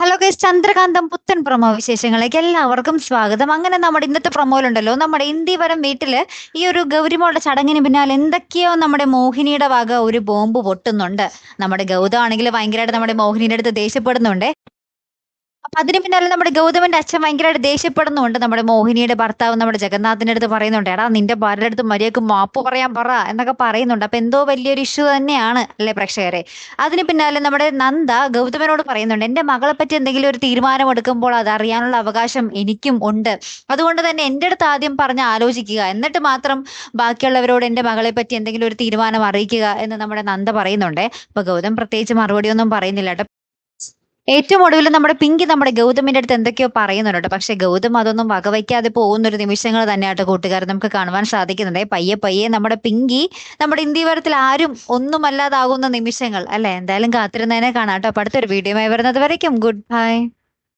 Hello guys, ചന്ദ്രകാന്തം പുത്തൻ promo വിശേഷങ്ങളിലേക്ക് എല്ലാവർക്കും സ്വാഗതം. അങ്ങനെ നമ്മുടെ ഇന്നത്തെ പ്രൊമോയിലുണ്ടല്ലോ, നമ്മുടെ ഇന്ത്യവരം വീട്ടില് ഈ ഒരു ഗൗരിമോളുടെ ചടങ്ങിന് പിന്നാലെ എന്തൊക്കെയോ നമ്മുടെ മോഹിനിയുടെ വക ഒരു ബോംബ് പൊട്ടുന്നുണ്ട്. നമ്മുടെ ഗൗതം ആണെങ്കിൽ ഭയങ്കരമായിട്ട് നമ്മുടെ മോഹിനിയുടെ അടുത്ത് ദേഷ്യപ്പെടുന്നുണ്ട്. അപ്പൊ അതിന് പിന്നാലെ നമ്മുടെ ഗൗതമന്റെ അച്ഛൻ ഭയങ്കരമായിട്ട് ദേഷ്യപ്പെടുന്നുണ്ട്. നമ്മുടെ മോഹിനിയുടെ ഭർത്താവ് നമ്മുടെ ജഗന്നാഥിന്റെ അടുത്ത് പറയുന്നുണ്ട്, എടാ നിന്റെ ഭാര്യയുടെ അടുത്ത് മര്യാദക്ക് മാപ്പ് പറയാൻ പറ എന്നൊക്കെ പറയുന്നുണ്ട്. അപ്പൊ എന്തോ വലിയൊരു ഇഷ്യൂ തന്നെയാണ് അല്ലെ പ്രേക്ഷകരെ. അതിന് പിന്നാലെ നമ്മുടെ നന്ദ ഗൗതമനോട് പറയുന്നുണ്ട്, എന്റെ മകളെ പറ്റി എന്തെങ്കിലും ഒരു തീരുമാനം എടുക്കുമ്പോൾ അത് അറിയാനുള്ള അവകാശം എനിക്കും ഉണ്ട്. അതുകൊണ്ട് തന്നെ എന്റെ അടുത്ത് ആദ്യം പറഞ്ഞ് ആലോചിക്കുക, എന്നിട്ട് മാത്രം ബാക്കിയുള്ളവരോട് എന്റെ മകളെ പറ്റി എന്തെങ്കിലും ഒരു തീരുമാനം അറിയിക്കുക എന്ന് നമ്മുടെ നന്ദ പറയുന്നുണ്ട്. അപ്പൊ ഗൗതം പ്രത്യേകിച്ച് മറുപടി ഒന്നും പറയുന്നില്ല കേട്ടോ. ഏറ്റവും ഒടുവിൽ നമ്മുടെ പിങ്കി നമ്മുടെ ഗൗതമിന്റെ അടുത്ത് എന്തൊക്കെയോ പറയുന്നുണ്ട്. പക്ഷെ ഗൗതം അതൊന്നും വകവയ്ക്കാതെ പോകുന്ന ഒരു നിമിഷങ്ങൾ തന്നെയാട്ടോ കൂട്ടുകാർ നമുക്ക് കാണുവാൻ സാധിക്കുന്നുണ്ട്. പയ്യെ പയ്യെ നമ്മുടെ പിങ്കി നമ്മുടെ ഇന്ത്യവരത്തിൽ ആരും ഒന്നുമല്ലാതാകുന്ന നിമിഷങ്ങൾ അല്ലെ. എന്തായാലും കാത്തിരുന്നതിനെ കാണാം കേട്ടോ. അപ്പൊ അടുത്തൊരു വീഡിയോ വരുന്നത് വരയ്ക്കും ഗുഡ് ബൈ.